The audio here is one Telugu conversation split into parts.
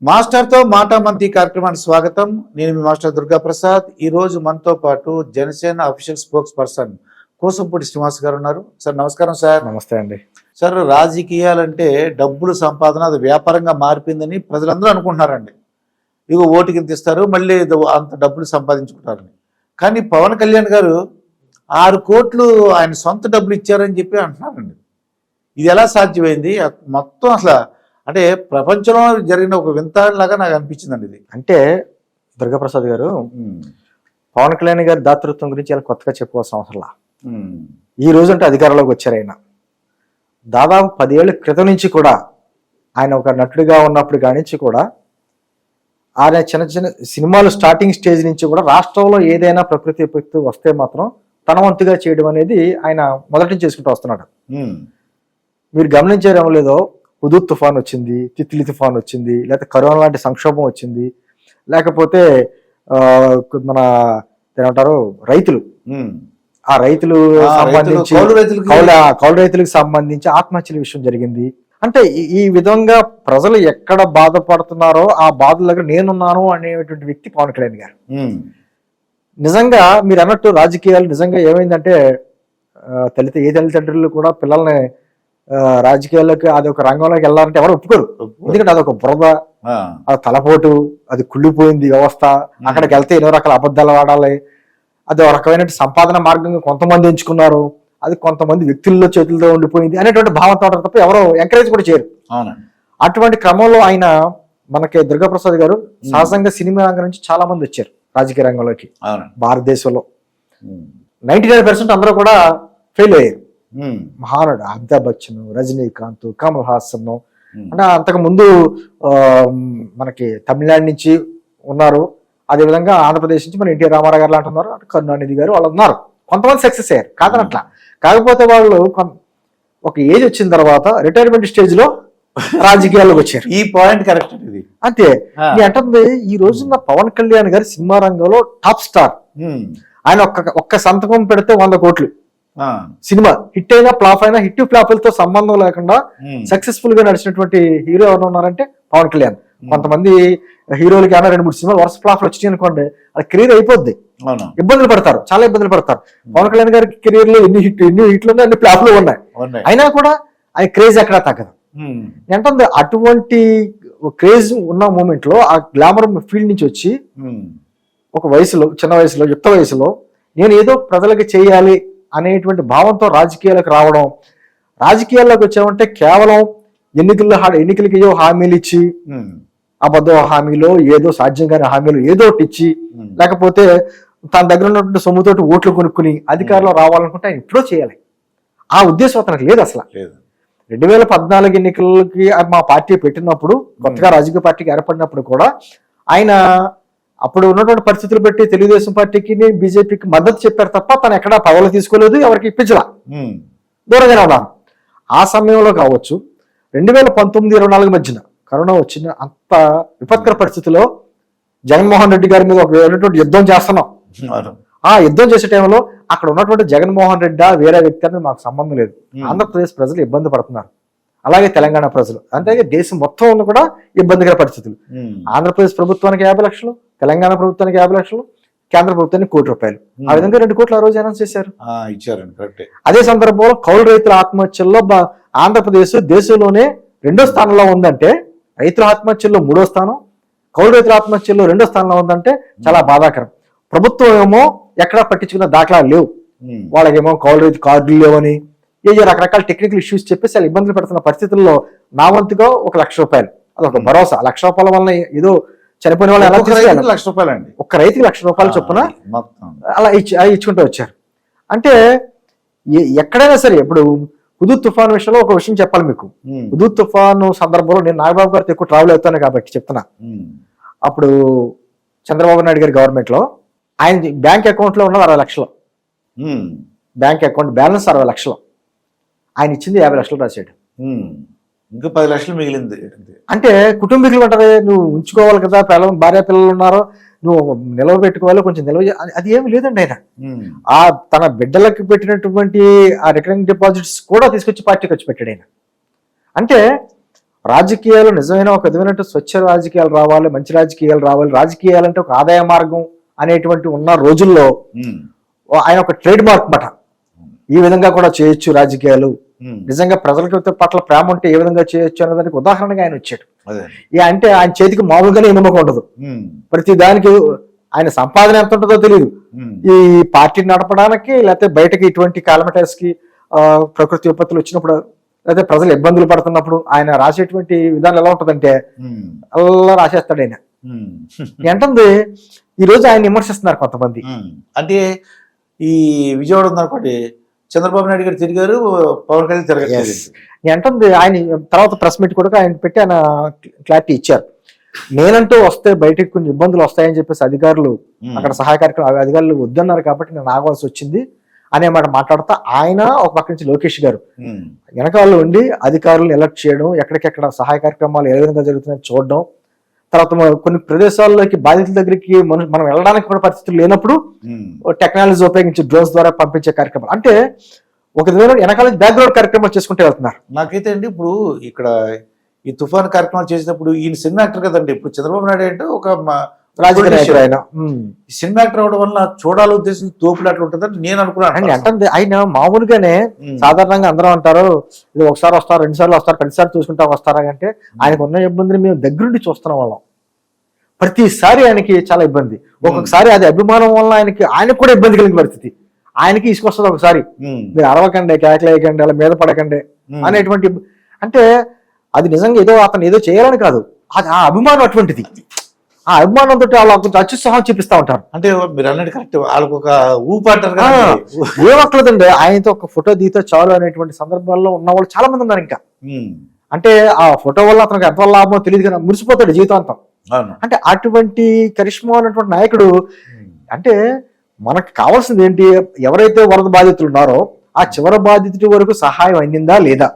మాస్టర్తో మాటామంతి కార్యక్రమానికి స్వాగతం. నేను మీ మాస్టర్ దుర్గా ప్రసాద్. ఈ రోజు మనతో పాటు Janasena official spokes person Kosampudi Srinivas గారు ఉన్నారు. సార్ నమస్కారం. సార్ నమస్తే అండి. సార్, రాజకీయాలంటే డబ్బులు సంపాదన, అది వ్యాపారంగా మారిపోయిందని ప్రజలందరూ అనుకుంటున్నారండి. ఇగో ఓటుకి ఇంత ఇస్తారు, మళ్ళీ అంత డబ్బులు సంపాదించుకుంటారని. కానీ పవన్ కళ్యాణ్ గారు 6 కోట్లు ఆయన సొంత డబ్బులు ఇచ్చారని చెప్పి అంటున్నారండి. ఇది ఎలా సాధ్యమైంది? మొత్తం అసలు అంటే ప్రపంచంలో జరిగిన ఒక వింతలాగా నాకు అనిపించిందండి ఇది. అంటే దుర్గాప్రసాద్ గారు, పవన్ కళ్యాణ్ గారి దాతృత్వం గురించి ఇలా కొత్తగా చెప్పుకోవాల్సిన అవసరంలా. ఈ రోజు అంటే అధికారంలోకి వచ్చారు ఆయన. దాదాపు 10 ఏళ్ల క్రితం నుంచి కూడా ఆయన ఒక నటుడిగా ఉన్నప్పుడు కానించి కూడా ఆయన చిన్న చిన్న సినిమాలు స్టార్టింగ్ స్టేజ్ నుంచి కూడా రాష్ట్రంలో ఏదైనా ప్రకృతి విపత్తు వస్తే మాత్రం తన వంతుగా చేయడం అనేది ఆయన మొదటి నుంచి చేసుకుంటూ వస్తున్నాడు. మీరు గమనించారేమో లేదో, హుదూద్ తుఫాన్ వచ్చింది, తిత్లీ తుఫాన్ వచ్చింది, లేకపోతే కరోనా లాంటి సంక్షోభం వచ్చింది, లేకపోతే మన ఏమంటారు రైతులు, ఆ రైతులు సంబంధించి కౌలు రైతులకు సంబంధించి ఆత్మహత్యల విషయం జరిగింది. అంటే ఈ విధంగా ప్రజలు ఎక్కడ బాధపడుతున్నారో ఆ బాధల దగ్గర నేనున్నాను అనేటువంటి వ్యక్తి పవన్ కళ్యాణ్ గారు. నిజంగా మీరు అన్నట్టు రాజకీయాలు నిజంగా ఏమైందంటే ఏ తల్లిదండ్రులు కూడా పిల్లల్ని రాజకీయాల్లోకి అది ఒక రంగంలోకి వెళ్ళాలంటే ఎవరు ఒప్పుకోరు. ఎందుకంటే అదొక బురద, అది తలపోటు, అది కుళ్ళిపోయింది వ్యవస్థ. అక్కడికి వెళ్తే ఎన్నో రకాల అబద్ధాలు వాడాలి. అది ఒక రకమైన సంపాదన మార్గంగా కొంతమంది ఎంచుకున్నారు, అది కొంతమంది వ్యక్తుల్లో చేతులతో ఉండిపోయింది అనేటువంటి భావంతో ఉంటారు తప్ప ఎవరో ఎంకరేజ్ కూడా చేయరు. అటువంటి క్రమంలో ఆయన మనకి దుర్గాప్రసాద్ గారు సహజంగా సినిమా రంగం నుంచి చాలా మంది వచ్చారు రాజకీయ రంగంలోకి. భారతదేశంలో 99% అందరూ కూడా ఫెయిల్ అయ్యారు. మహానుడు అమితాబ్ బచ్చన్, రజనీకాంత్, కమల్ హాసన్, అంటే అంతకు ముందు మనకి తమిళనాడు నుంచి ఉన్నారు. అదేవిధంగా ఆంధ్రప్రదేశ్ నుంచి మన ఎన్టీ రామారావు గారు లాంటి ఉన్నారు, కరుణానిధి గారు వాళ్ళు ఉన్నారు. కొంతమంది సక్సెస్ అయ్యారు కాదనట్లా. కాకపోతే వాళ్ళు ఒక ఏజ్ వచ్చిన తర్వాత రిటైర్మెంట్ స్టేజ్ లో రాజకీయాల్లోకి వచ్చారు. ఈ పాయింట్ కరెక్ట్. ఇది అంతే. అంటే ఈ రోజున పవన్ కళ్యాణ్ గారు సినిమా రంగంలో టాప్ స్టార్. ఆయన ఒక్క సంతకం పెడితే 100 కోట్లు. సినిమా హిట్ అయినా ఫ్లాప్ అయినా, హిట్ ఫ్లాపులతో సంబంధం లేకుండా సక్సెస్ఫుల్ గా నడిచినటువంటి హీరో ఎవరు ఉన్నారంటే పవన్ కళ్యాణ్. కొంతమంది హీరోలకి ఏమైనా 2-3 సినిమాలు వరుస ఫ్లాప్లు వచ్చినాయి అనుకోండి, అది కెరీర్ అయిపోద్ది, ఇబ్బందులు పడతారు, చాలా ఇబ్బందులు పడతారు. పవన్ కళ్యాణ్ గారి కెరీర్ లో ఎన్ని హిట్లు ఉన్నాయి, అన్ని ఫ్లాప్లు ఉన్నాయి. అయినా కూడా ఆయన క్రేజ్ ఎక్కడా తగ్గదు. ఏంటంటే అటువంటి క్రేజ్ ఉన్న మూమెంట్ లో ఆ గ్లామర్ ఫీల్డ్ నుంచి వచ్చి ఒక వయసులో, చిన్న వయసులో, యుక్త వయసులో నేను ఏదో ప్రజలకి చేయాలి అనేటువంటి భావంతో రాజకీయాలకు రావడం. రాజకీయాల్లోకి వచ్చామంటే కేవలం ఎన్నికలకి ఏదో హామీలు ఇచ్చి, అబద్ధ హామీలో ఏదో సాధ్యం కాని హామీలు ఏదో ఒకటి ఇచ్చి, లేకపోతే తన దగ్గర ఉన్నటువంటి సొమ్ముతోటి ఓట్లు కొనుక్కుని అధికారంలో రావాలనుకుంటే ఆయన ఎప్పుడో చేయాలి. ఆ ఉద్దేశం అతనికి లేదు అసలు. 2014 ఎన్నికలకి మా పార్టీ పెట్టినప్పుడు, కొత్తగా రాజకీయ పార్టీకి ఏర్పడినప్పుడు కూడా ఆయన అప్పుడు ఉన్నటువంటి పరిస్థితులు బట్టి తెలుగుదేశం పార్టీకి, బీజేపీకి మద్దతు చెప్పారు తప్ప తను ఎక్కడా పదవులు తీసుకోలేదు, ఎవరికి ఇప్పించలా, దూరంగానే ఉన్నారు. ఆ సమయంలో కావచ్చు 2019-24 మధ్యన కరోనా వచ్చిన అంత విపత్కర పరిస్థితిలో జగన్మోహన్ రెడ్డి గారి మీద ఒక యుద్ధం చేస్తున్నాం. ఆ యుద్ధం చేసే టైంలో అక్కడ ఉన్నటువంటి జగన్మోహన్ రెడ్డి వేరే వ్యక్తి అనేది మాకు సంబంధం లేదు. ఆంధ్రప్రదేశ్ ప్రజలు ఇబ్బంది పడుతున్నారు, అలాగే తెలంగాణ ప్రజలు, అంటే దేశం మొత్తం కూడా ఇబ్బందికర పరిస్థితులు. ఆంధ్రప్రదేశ్ ప్రభుత్వానికి 50 లక్షలు, తెలంగాణ ప్రభుత్వానికి 50 లక్షలు, కేంద్ర ప్రభుత్వానికి 1 కోటి రూపాయలు. ఆ విధంగా 2 కోట్లు ఆ రోజు అనౌన్స్ చేశారు. అదే సందర్భంలో కౌలు రైతుల ఆత్మహత్యల్లో ఆంధ్రప్రదేశ్ దేశంలోనే 2వ స్థానంలో ఉందంటే, రైతుల ఆత్మహత్యల్లో 3వ స్థానం, కౌలు రైతుల ఆత్మహత్యల్లో 2వ స్థానంలో ఉందంటే చాలా బాధాకరం. ప్రభుత్వం ఏమో ఎక్కడా పట్టించుకున్న దాఖలాలు లేవు, వాళ్ళకేమో కౌలు రైతు కార్డులు లేవని ఏదో రకరకాల టెక్నికల్ ఇష్యూస్ చెప్పేసి వాళ్ళు ఇబ్బందులు పెడుతున్న పరిస్థితుల్లో నా వంతుగా 1 లక్ష రూపాయలు, అదొక భరోసా. 1 లక్ష రూపాయల వల్ల ఏదో చనిపోయిన వాళ్ళు ఎలా 1 లక్ష రూపాయలు అండి, ఒక్క రైతుకి 1 లక్ష రూపాయలు చొప్పున అలా ఇచ్చుకుంటూ వచ్చారు. అంటే ఎక్కడైనా సరే, ఇప్పుడు హుదూద్ తుఫాన్ విషయంలో ఒక విషయం చెప్పాలి మీకు. హుదూద్ తుఫాను సందర్భంలో నేను నాగబాబు గారితో ఎక్కువ ట్రావెల్ అవుతాను కాబట్టి చెప్తున్నా. అప్పుడు చంద్రబాబు నాయుడు గారి గవర్నమెంట్ లో ఆయన బ్యాంక్ అకౌంట్ లో ఉన్నది 60 లక్షలు, బ్యాంక్ అకౌంట్ బ్యాలెన్స్ 60 లక్షలు, ఆయన ఇచ్చింది 50 లక్షలు రాశాడు. ఇంకా 10 లక్షలు మిగిలింది. అంటే కుటుంబీకులు అంటారు, నువ్వు ఉంచుకోవాలి కదా, భార్య పిల్లలు ఉన్నారు, నువ్వు నిల్వ పెట్టుకోవాలి, కొంచెం నిల్వ, అది ఏమి లేదండి. ఆయన ఆ తన బిడ్డలకు పెట్టినటువంటి ఆ రికరింగ్ డిపాజిట్స్ కూడా తీసుకొచ్చి పార్టీకి వచ్చి పెట్టాడు ఆయన. అంటే రాజకీయాలు నిజమైన ఒక విధమైన స్వచ్ఛ రాజకీయాలు రావాలి, మంచి రాజకీయాలు రావాలి, రాజకీయాలంటే ఒక ఆదాయ మార్గం అనేటువంటి ఉన్న రోజుల్లో ఆయన ఒక ట్రేడ్ మార్క్ మాట. ఈ విధంగా కూడా చేయొచ్చు రాజకీయాలు, నిజంగా ప్రజల పట్ల ప్రేమ ఉంటే ఏ విధంగా చేయొచ్చు అనే దానికి ఉదాహరణగా ఆయన వచ్చాడు. అంటే ఆయన చేతికి మామూలుగానే నమ్మకం ఉండదు, ప్రతి దానికి ఆయన సంపాదన ఎంత ఉంటుందో తెలియదు. ఈ పార్టీ నడపడానికి లేకపోతే బయటకి ఇటువంటి కాలమిటర్స్ కి ప్రకృతి విపత్తులు వచ్చినప్పుడు లేకపోతే ప్రజలు ఇబ్బందులు పడుతున్నప్పుడు ఆయన రాసేటువంటి విధానం ఎలా ఉంటుందంటే అలా రాసేస్తాడు ఆయన. ఏంటంది ఈ రోజు ఆయన విమర్శిస్తున్నారు కొంతమంది. అంటే ఈ విజయవాడ ఉందనుకోండి, చంద్రబాబు నాయుడు గారు తిరిగారు, పవన్ కళ్యాణ్ తిరగలేదు. ఏంటంది ఆయన తర్వాత ప్రెస్ మీట్ కూడా ఆయన పెట్టి ఆయన క్లారిటీ ఇచ్చారు. నేనంటూ వస్తే బయటకు కొన్ని ఇబ్బందులు వస్తాయని చెప్పేసి అధికారులు అక్కడ సహాయ కార్యక్రమం అధికారులు వద్దన్నారు కాబట్టి నేను ఆగవలసి వచ్చింది అనే మాట మాట్లాడుతా ఆయన ఒక పక్క నుంచి లోకేష్ గారు వెనకాల ఉండి అధికారులను ఎలర్ట్ చేయడం, ఎక్కడికెక్కడ సహాయ కార్యక్రమాలు ఏ విధంగా జరుగుతున్నాయని చూడడం, తర్వాత కొన్ని ప్రదేశాల్లోకి బాధితుల దగ్గరికి మనం వెళ్ళడానికి కూడా పరిస్థితులు లేనప్పుడు టెక్నాలజీ ఉపయోగించి డ్రోన్స్ ద్వారా పంపించే కార్యక్రమాలు, అంటే ఒక విధంగా వెనకాల బ్యాక్గ్రౌండ్ కార్యక్రమాలు చేసుకుంటూ వెళ్తున్నారు. నాకైతే అండి ఇప్పుడు ఇక్కడ ఈ తుఫాన్ కార్యక్రమాలు చేసినప్పుడు ఈయన సినిమా యాక్టర్ కదండి. ఇప్పుడు చంద్రబాబు నాయుడు అంటే ఒక రాజకీయ నాయకుడు ఆయన. సినిమా యాక్టర్ అవడం వల్ల చూడాలి ఉద్దేశం తోపులు అట్లా ఉంటుందని నేను అనుకున్నాను. అంటే ఆయన మామూలుగానే సాధారణంగా అందరూ అంటారు ఇది ఒకసారి వస్తారు, 2 సార్లు వస్తారు, 10 సార్లు చూసుకుంటా వస్తారా అంటే ఆయనకు ఉన్న ఇబ్బందిని మేము దగ్గరుండి చూస్తున్నాం వాళ్ళం. ప్రతిసారి ఆయనకి చాలా ఇబ్బంది. ఒక్కొక్కసారి అది అభిమానం వల్ల ఆయనకు కూడా ఇబ్బంది కలిగిన పరిస్థితి. ఆయనకి ఇసుకొస్తుంది ఒకసారి, మీరు అరవకండి, కేకలేయకండి, అలా మీద పడకండి అనేటువంటి. అంటే అది నిజంగా ఏదో అతను ఏదో చేయాలని కాదు, అది ఆ అభిమానం అటువంటిది. ఆ అభిమానంతో వాళ్ళు కొంచెం అత్యుత్సాహం చూపిస్తా ఉంటారు. అంటే మీరు అన్నట్టు కరెక్ట్, వాళ్ళకు ఒక ఊపు అంటారు. ఏమక్కలేదండి, ఆయనతో ఒక ఫోటో దిగితే చాలు అనేటువంటి సందర్భాల్లో ఉన్న వాళ్ళు చాలా మంది ఉన్నారు. ఇంకా అంటే ఆ ఫోటో వల్ల అతనికి ఎంత లాభమో తెలియదు కానీ మురిసిపోతాడు జీవితాంతం. అంటే అటువంటి కరిష్మా అన్నటువంటి నాయకుడు. అంటే మనకు కావాల్సింది ఏంటి, ఎవరైతే వరద బాధితులు ఉన్నారో ఆ చివరి బాధితుడి వరకు సహాయం అందిందా లేదా,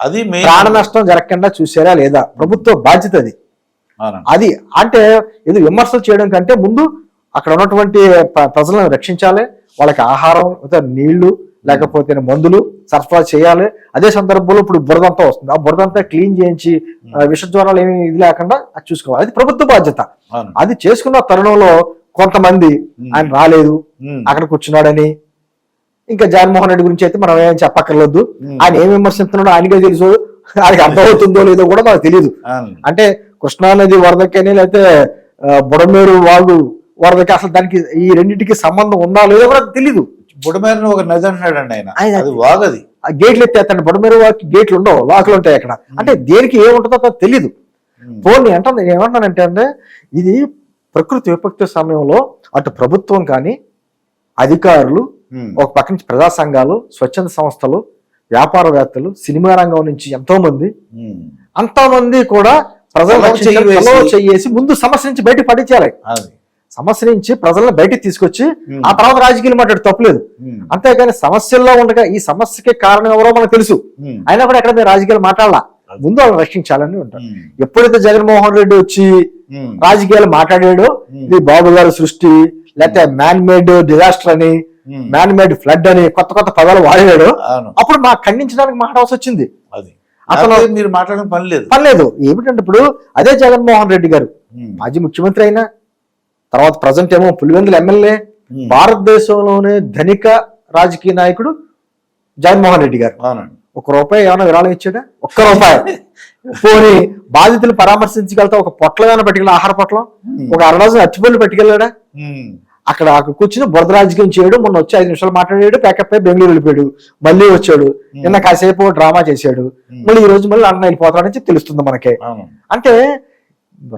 అది ప్రాణ నష్టం జరగకుండా చూసారా లేదా, ప్రభుత్వ బాధ్యత అది. అది అంటే ఇది విమర్శలు చేయడం కంటే ముందు అక్కడ ఉన్నటువంటి ప్రజలను రక్షించాలి, వాళ్ళకి ఆహారం, నీళ్లు లేకపోతే మందులు సరఫరా చేయాలి. అదే సందర్భంలో ఇప్పుడు బురదంతా వస్తుంది, ఆ బురదంతా క్లీన్ చేయించి విష జ్వరాలు ఏమి ఇది లేకుండా అది చూసుకోవాలి, అది ప్రభుత్వ బాధ్యత. అది చేసుకున్న తరుణంలో కొంతమంది ఆయన రాలేదు, అక్కడ కూర్చున్నాడని, ఇంకా జగన్మోహన్ రెడ్డి గురించి అయితే మనం ఏం చెప్పక్కర్లేదు. ఆయన ఏం విమర్శిస్తున్నాడో ఆయనకే తెలుసు, ఆయనకి అర్థమవుతుందో లేదో కూడా నాకు తెలియదు. అంటే కృష్ణానది వరదకని లేకపోతే బుడమేరు వాగు వరదకి అసలు దానికి ఈ రెండింటికి సంబంధం ఉందా లేదో కూడా తెలియదు. బుడమేరుని ఒక నది అంటున్నాడండి ఆయన, అది వాగది. ఆ గేట్లు ఎత్తేస్తాడు, బుడమేరు వాకి గేట్లు ఉండవు, వాకులు ఉంటాయి అక్కడ. అంటే దేనికి ఏముంటుందో తెలియదు. పోనీ అంటే ఏమంటానంటే అంటే ఇది ప్రకృతి విపత్తు సమయంలో అటు ప్రభుత్వం కానీ అధికారులు, ఒక పక్క నుంచి ప్రజా సంఘాలు, స్వచ్ఛంద సంస్థలు, వ్యాపారవేత్తలు, సినిమా రంగం నుంచి అంతమంది కూడా ప్రజలు చేసి ముందు సమస్య నుంచి బయటకు పట్టించాలి. సమస్య నుంచి ప్రజలను బయటకు తీసుకొచ్చి ఆ తర్వాత రాజకీయాలు మాట్లాడు తప్పలేదు. అంతేగాని సమస్యల్లో ఉండగా ఈ సమస్యకి కారణం ఎవరో మనకు తెలుసు, అయినా కూడా ఎక్కడ రాజకీయాలు మాట్లాడాల, ముందు వాళ్ళని రక్షించాలని ఉంటారు. ఎప్పుడైతే జగన్మోహన్ రెడ్డి వచ్చి రాజకీయాలు మాట్లాడాడో ఇది బాబు గారి సృష్టి, లేకపోతే మ్యాన్ మేడ్ డిజాస్టర్ అని, మ్యాన్ మేడ్ ఫ్లడ్ అని కొత్త కొత్త పదాలు వాడాడు, అప్పుడు మాకు ఖండించడానికి మాట్లాడాల్సి వచ్చింది. అసలు మీరు మాట్లాడడం పనిలేదు. ఏమిటంటే ఇప్పుడు అదే జగన్మోహన్ రెడ్డి గారు మాజీ ముఖ్యమంత్రి అయినా, తర్వాత ప్రజెంట్ ఏమో పులివెందుల ఎమ్మెల్యే, భారతదేశంలోనే ధనిక రాజకీయ నాయకుడు జగన్మోహన్ రెడ్డి గారు. ₹1 ఏమైనా విరాళం ఇచ్చాడా? ₹1. పోనీ బాధితులు పరామర్శించగలుగుతా ఒక పొట్లగానే పట్టుకెళ్ళి, ఆహార పొట్లం, ఒక 6 డజన్ అచ్చిపళ్ళు పట్టుకెళ్ళాడా? అక్కడ కూర్చుని బురద రాజకీయం చేయడు. మొన్న వచ్చి 5 నిమిషాలు మాట్లాడాడు, ప్యాకప్ అయి బెంగళూరు వెళ్ళిపోయాడు, మళ్ళీ వచ్చాడు, నిన్న కాసేపు డ్రామా చేశాడు, మళ్ళీ ఈ రోజు మళ్ళీ అన్న వెళ్ళిపోతాడని తెలుస్తుంది మనకే. అంటే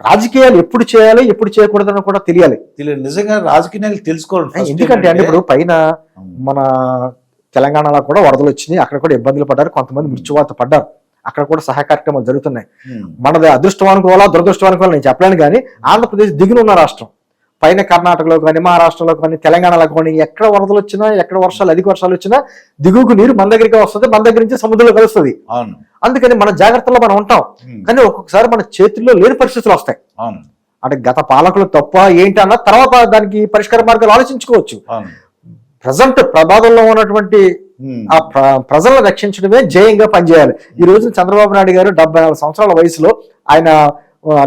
రాజకీయాలు ఎప్పుడు చేయాలి ఎప్పుడు చేయకూడదని కూడా తెలియాలి. నిజంగా రాజకీయాలు తెలుసుకోవాలి. ఎందుకంటే అంటే ఇప్పుడు పైన మన తెలంగాణలో కూడా వరదలు వచ్చినాయి, అక్కడ కూడా ఇబ్బందులు పడ్డారు, కొంతమంది మృత్యువాత పడ్డారు, అక్కడ కూడా సహాయ కార్యక్రమాలు జరుగుతున్నాయి. మనది అదృష్టవానుకోవాలా దురదృష్టవానుకోవాలా నేను చెప్పలేను, కానీ ఆంధ్రప్రదేశ్ దిగునున్న రాష్ట్రం, పైన కర్ణాటకలో కానీ, మహారాష్ట్రలో కానీ, తెలంగాణలో కానీ ఎక్కడ వరదలు వచ్చినా, ఎక్కడ వర్షాలు అధిక వర్షాలు వచ్చినా దిగువకు నీరు మన దగ్గరికి వస్తుంది, మన దగ్గర నుంచి సముద్రంలో కలుస్తుంది. అందుకని మన జాగ్రత్తలో మనం ఉంటాం, కానీ ఒక్కొక్కసారి మన చేతుల్లో లేని పరిస్థితులు వస్తాయి. అంటే గత పాలకులు తప్ప ఏంటి అన్న తర్వాత దానికి పరిష్కార మార్గాలు ఆలోచించుకోవచ్చు. ప్రజెంట్ ప్రమాదంలో ఉన్నటువంటి ఆ ప్రజలను రక్షించడమే జయంగా పనిచేయాలి. ఈ రోజు చంద్రబాబు నాయుడు గారు 74 సంవత్సరాల వయసులో ఆయన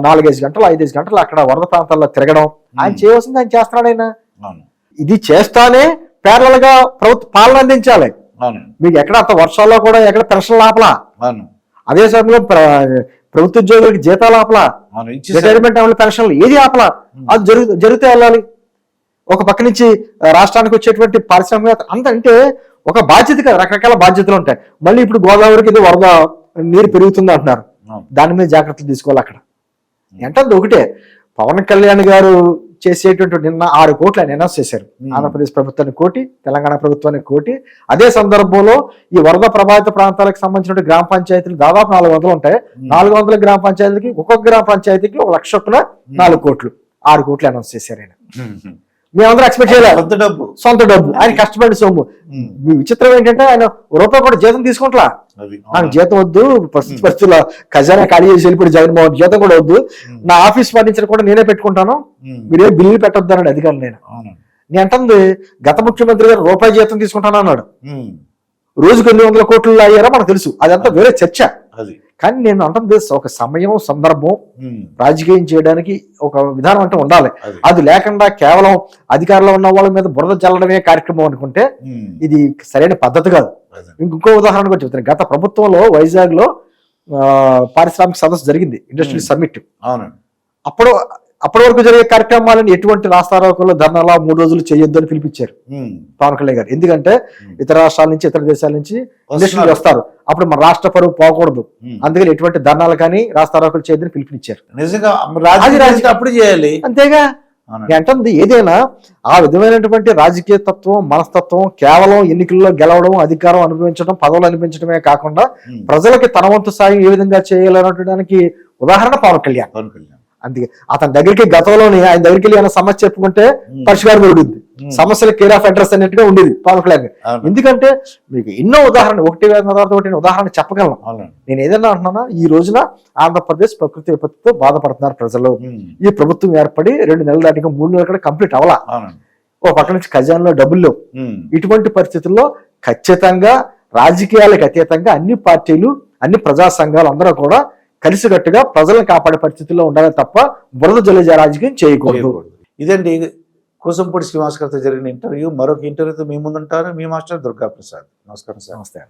4-5 గంటలు 5 గంటలు అక్కడ వరద ప్రాంతాల్లో తిరగడం, ఆయన చేయవలసింది ఆయన చేస్తున్నాడు. ఆయన ఇది చేస్తానే ప్యారలల్ గా ప్రభుత్వ పాలన అందించాలి. మీకు ఎక్కడ అంత వర్షాల్లో కూడా ఎక్కడ పెన్షన్ ఆపలా, అదే సమయంలో ప్రభుత్వ ఉద్యోగులకి జీతాలు ఆపలా, రిటైర్మెంట్ పెన్షన్లు ఏది ఆపలా. అది జరుగుతూ వెళ్ళాలి. ఒక పక్క నుంచి రాష్ట్రానికి వచ్చేటువంటి పారిశ్రామిక అంత అంటే ఒక బాధ్యత కదా, రకరకాల బాధ్యతలు ఉంటాయి. మళ్ళీ ఇప్పుడు గోదావరికి ఇది వరద నీరు పెరుగుతుంది అంటున్నారు, దాని మీద జాగ్రత్తలు తీసుకోవాలి. అక్కడ అంటే ఒకటే, పవన్ కళ్యాణ్ గారు చేసేటువంటి నిన్న 6 కోట్లు ఆయన అనౌన్స్ చేశారు. ఆంధ్రప్రదేశ్ ప్రభుత్వానికి 1 కోటి, తెలంగాణ ప్రభుత్వానికి 1 కోటి. అదే సందర్భంలో ఈ వరద ప్రభావిత ప్రాంతాలకు సంబంధించిన గ్రామ పంచాయతీలు దాదాపు 400 ఉంటాయి. 400 గ్రామ పంచాయతీలకి ఒక్కొక్క గ్రామ పంచాయతీకి 1 లక్ష చొప్పున 4 కోట్లు, 6 కోట్లు అనౌన్స్ చేశారు ఆయన. మేమందరం ఎక్స్పెక్ట్ చేయలేదు. సొంత డబ్బు, ఆయన కష్టపడి సొమ్ము. విచిత్రం ఏంటంటే ఆయన రూపాయి కూడా జీతం తీసుకుంటా. నాకు జీతం వద్దు, ప్రస్తుత పరిస్థితుల్లో ఖజానా ఖాళీ చేసి వెళ్ళిపోయి జగన్మోహన్, జీతం కూడా వద్దు, నా ఆఫీస్ ఫర్నిచర్ కూడా నేనే పెట్టుకుంటాను, మీరేం బిల్లు పెట్టొద్దు అన్నాడు అధికారులు. నేను అంటుంది, గత ముఖ్యమంత్రి గారు రూపాయి జీతం తీసుకుంటాను అన్నాడు. రోజుకు 800 కోట్లు అయ్యారో మనకు తెలుసు, అదంతా వేరే చర్చ. కానీ నేను అంటుంది ఒక సమయం సందర్భం రాజకీయం చేయడానికి ఒక విధానం అంటే ఉండాలి. అది లేకుండా కేవలం అధికారంలో ఉన్న వాళ్ళ మీద బురద చల్లడమే కార్యక్రమం అనుకుంటే ఇది సరైన పద్ధతి కాదు. ఇంకో ఉదాహరణ కూడా చెప్తాను. గత ప్రభుత్వంలో వైజాగ్ లో పారిశ్రామిక సదస్సు జరిగింది, ఇండస్ట్రియల్ సమ్మిట్. అప్పటి వరకు జరిగే కార్యక్రమాలను ఎటువంటి రాస్తారోకలు ధర్నాలా 3 రోజులు చేయొద్దు అని పిలిపించారు పవన్ కళ్యాణ్ గారు. ఎందుకంటే ఇతర రాష్ట్రాల నుంచి ఇతర దేశాల నుంచి ఇండస్ట్రీలు వస్తారు, అప్పుడు మన రాష్ట్ర పరువు పోకూడదు, అందుకని ఎటువంటి ధర్నాలు కానీ రాస్తారోకలు చేయొద్దని పిలుపునిచ్చారు. నిజంగా అప్పుడు చేయాలి, అంతేగా. అంటుంది ఏదైనా ఆ విధమైనటువంటి రాజకీయ తత్వం, మనస్తత్వం కేవలం ఎన్నికల్లో గెలవడం, అధికారం అనుభవించడం, పదవులు అనిపించడమే కాకుండా ప్రజలకి తన వంతు సాయం ఏ విధంగా చేయాలనడానికి ఉదాహరణ పవన్ కళ్యాణ్. అందుకే అతని దగ్గరికి గతంలోని ఆయన దగ్గరికి వెళ్ళి ఏమైనా సమస్య చెప్పుకుంటే పరిష్కారం ఉంటుంది, సమస్యల కేర్ ఆఫ్ అడ్రస్ అన్నట్టుగా ఉండేది పవన్ కళ్యాణ్. ఎందుకంటే మీకు ఎన్నో ఉదాహరణ, ఒకటి ఉదాహరణ చెప్పగలను. నేను ఏదైనా అంటున్నానా, ఈ రోజున ఆంధ్రప్రదేశ్ ప్రకృతి విపత్తుతో బాధపడుతున్నారు ప్రజలు. ఈ ప్రభుత్వం ఏర్పడి 2 నెలలు దాటిగా 3 నెలలు కూడా కంప్లీట్ అవ్వాలా. ఒక పక్క నుంచి ఖజానాలో డబ్బులు లేవు. ఇటువంటి పరిస్థితుల్లో ఖచ్చితంగా రాజకీయాలకు అతీతంగా అన్ని పార్టీలు, అన్ని ప్రజా సంఘాలు అందరూ కూడా కలిసికట్టుగా ప్రజలను కాపాడే పరిస్థితుల్లో ఉండాలి తప్ప బురద జల్లేజ రాజకీయం చేయకూడదు. ఇదండి కూసంపూడి శ్రీనివాస్ గారితో జరిగిన ఇంటర్వ్యూ. మరొక ఇంటర్వ్యూతో మీ ముందుంటారు మీ మాస్టర్ దుర్గా ప్రసాద్. నమస్కారం సార్. నమస్తే.